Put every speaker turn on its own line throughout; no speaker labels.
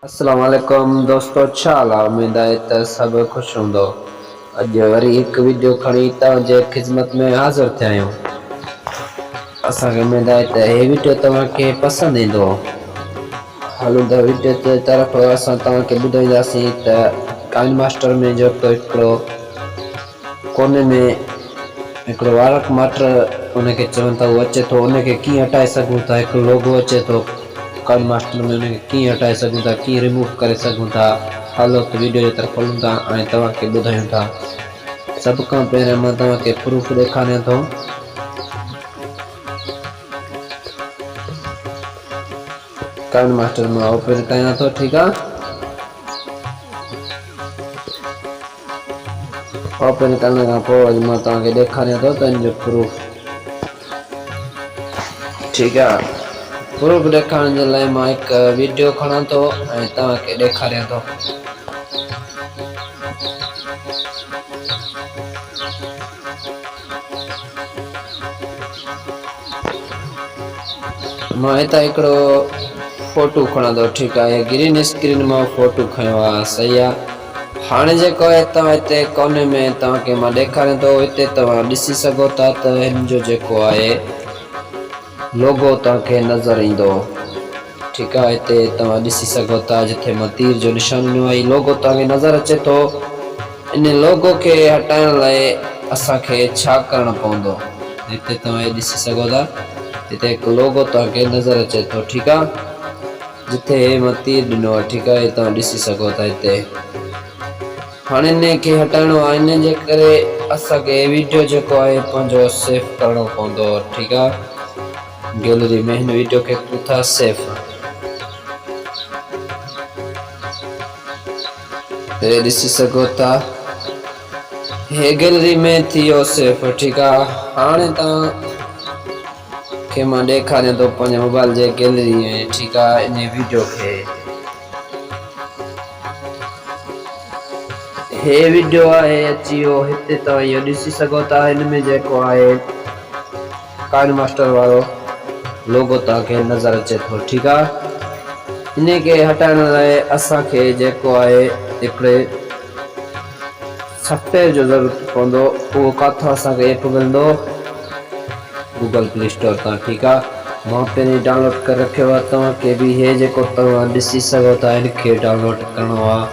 अस्सलाम वालेकुम दोस्तों, छा हाल आहे? उम्मीद आहे त सभु ख़ुशि हूंदो। अॼु वरी हिकु वीडियो खणी तव्हांजे ख़िदमत में हाज़िर थिया आहियूं। असांखे उम्मीद आहे त हे वीडियो तव्हांखे पसंदि ईंदो। हलो त वीडियो जी तरफ़ असां तव्हांखे ॿुधाईंदासीं त काइन मास्टर में जेको हिकिड़ो कोने में हिकिड़ो वारक मास्टर उनखे चवनि था उहो अचे थो, उनखे कीअं हटाए सघूं था। हिकिड़ो लोगो अचे थो काइन मास्टर में, उनखे कीअं हटाए सघूं था, कीअं रिमूव करे सघूं था। हलो त वीडियो जी तरफ़ हलूं था ऐं तव्हांखे ॿुधायूं था। सभ खां पहिरियों मां तव्हांखे प्रूफ ॾेखारियां थो। काइन मास्टर मां ओपन कयां थो, ठीकु आहे। ओपन करण खां पोइ मां तव्हांखे ॾेखारियां थो त हिनजो प्रूफ, ठीकु आहे। प्रूफ ॾेखारण जे लाइ मां हिकु वीडियो खणां थो ऐं तव्हांखे ॾेखारियां थो। मां हितां हिकिड़ो फोटो खणां थो, ठीकु आहे। ग्रीन स्क्रीन मां फोटो खयो आहे, सही आहे। हाणे जेको आहे तव्हां हिते कोने में तव्हांखे मां ॾेखारियां थो, हिते तव्हां ॾिसी सघो था त हिन जो जेको आहे लोगो तव्हांखे नज़र ईंदो, ठीकु आहे। हिते तव्हां ॾिसी सघो था जिथे मां तीर जो निशान ॾिनो आहे, लोगो तव्हांखे नज़र अचे थो। इन लोगो खे हटाइण लाइ असांखे छा करणो पवंदो, हिते तव्हां ॾिसी सघो था। हिते हिकु लोगो तव्हांखे नज़र अचे थो, ठीकु आहे। जिथे मां तीर ॾिनो आहे, ठीकु आहे, तव्हां ॾिसी सघो था हिते। हाणे इन खे हटाइणो आहे, इन जे करे असांखे वीडियो जेको आहे पंहिंजो सेव करणो पवंदो, ठीकु आहे। गैलरी में हिन वीडियो खे कयूं था सेव। हे ॾिसी सघो था, हे गैलरी में थी वियो सेव, ठीकु आहे। हाणे तव्हांखे मां ॾेखारियां थो पंहिंजे मोबाइल जे गैलरी में, ठीकु आहे, इन वीडियो खे। हे वीडियो आहे अची वियो हिते, तव्हां इहो ॾिसी सघो था। हिन में जेको आहे काइन मास्टर वारो लोगो तव्हांखे नज़र अचे थो, ठीकु आहे। इन खे हटाइण लाइ असांखे जेको आहे हिकिड़े सॉफ्टवेयर जो ज़रूरत पवंदो। उहो किथां असांखे ऐप मिलंदो, गूगल प्ले स्टोर तां, ठीकु आहे। मां पहिरीं डाउनलोड करे रखियो आहे, तव्हांखे बि हे जेको तव्हां ॾिसी सघो था हिनखे डाउनलोड करिणो आहे।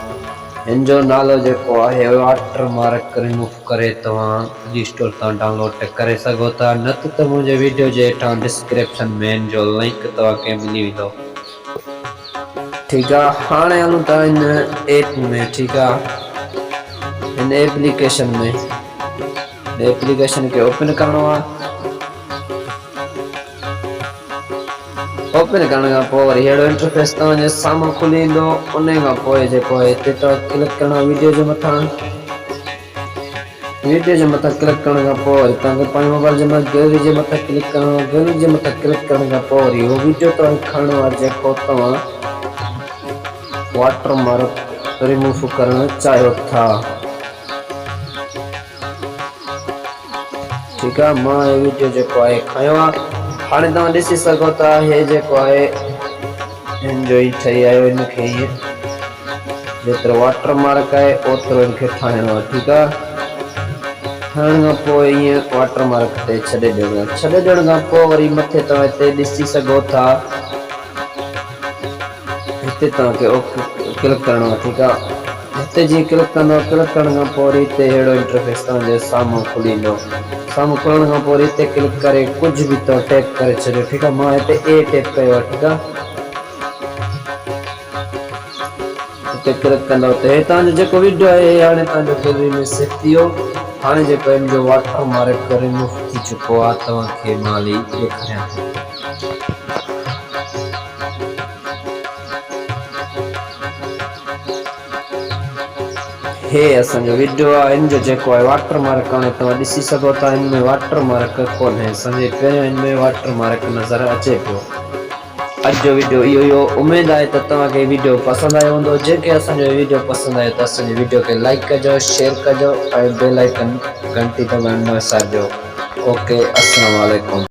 हिन जो नालो जेको आहे वाटर मार्क रिमूव करे तव्हां प्ले स्टोर तां डाउनलोड करे सघो था, न त मुंहिंजे वीडियो जे हेठां डिस्क्रिप्शन में हिन जो लिंक तव्हांखे मिली वेंदो, ठीकु आहे। हाणे हलूं था हिन ऐप में, ठीकु आहे। हिन एप्लीकेशन में, एप्लीकेशन खे ओपन करिणो आहे। ओपन करण खां पोइ वरी अहिड़ो इंटरफेस तव्हांजे साम्हूं खुली ईंदो। उन खां पोइ जेको आहे हिते तव्हां क्लिक करिणो आहे वीडियो जे मथां। वीडियो जे मथां क्लिक करण खां पोइ वरी तव्हांखे पंहिंजे मोबाइल जे मथां गैलरी जे मथां क्लिक करिणो आहे। गैलरी जे मथां क्लिक करण खां पोइ वरी उहो वीडियो तव्हांखे खणणो आहे जेको तव्हां वाटर मार्क रिमूव करणु चाहियो था, ठीकु आहे। मां हे वीडियो जेको आहे खयो आहे। हाणे तव्हां ॾिसी सघो था, हे जेको आहे हिन जो ई ठही आयो। हिनखे ईअं जेतिरो वाटर मार्क आहे ओतिरो हिनखे ठाहिणो आहे, ठीकु आहे। ठाहिण खां पोइ ईअं वाटर मार्क ते छॾे ॾियणो आहे। छॾे ॾियण खां पोइ वरी मथे तव्हां हिते ॾिसी सघो था, हिते तव्हांखे क्लिक करिणो आहे, ठीकु आहे। हिते जीअं क्लिक कंदो, क्लिक करण खां पोइ वरी हिते अहिड़ो इंटरफेस तव्हांजे साम्हूं खुली ईंदो। साम्हूं खुलण खां पोइ हिते क्लिक करे कुझु बि तव्हां टैप करे छॾियो, ठीकु आहे। मां हिते ए टैप कयो आहे, ठीकु आहे। हिते क्लिक कंदो त हे तव्हांजो जेको वीडियो आहे हाणे तव्हांजो गैलरी में सेव थी वियो। हाणे जेको हिन जो वाटर मार्क रिमूव थी चुको आहे, तव्हांखे मां हली ॾेखारियां थो। हे असांजो वीडियो आहे, हिन जो जेको आहे वाटर मार्क हाणे तव्हां ॾिसी सघो था। हिन में वाटर मार्क कोन्हे, सम्झे पहिरियों हिन में वाटर मार्क नज़र अचे पियो। अॼु जो वीडियो इहो ई हो। उमेद आहे त तव्हांखे वीडियो पसंदि आयो हूंदो। जेके असांजो वीडियो पसंदि आयो त असांजे वीडियो खे लाइक कजो, शेयर कजो ऐं बेल आइकन घंटी दॿाइण न विसारिजो। ओके, अस्सलाम वालेकुम।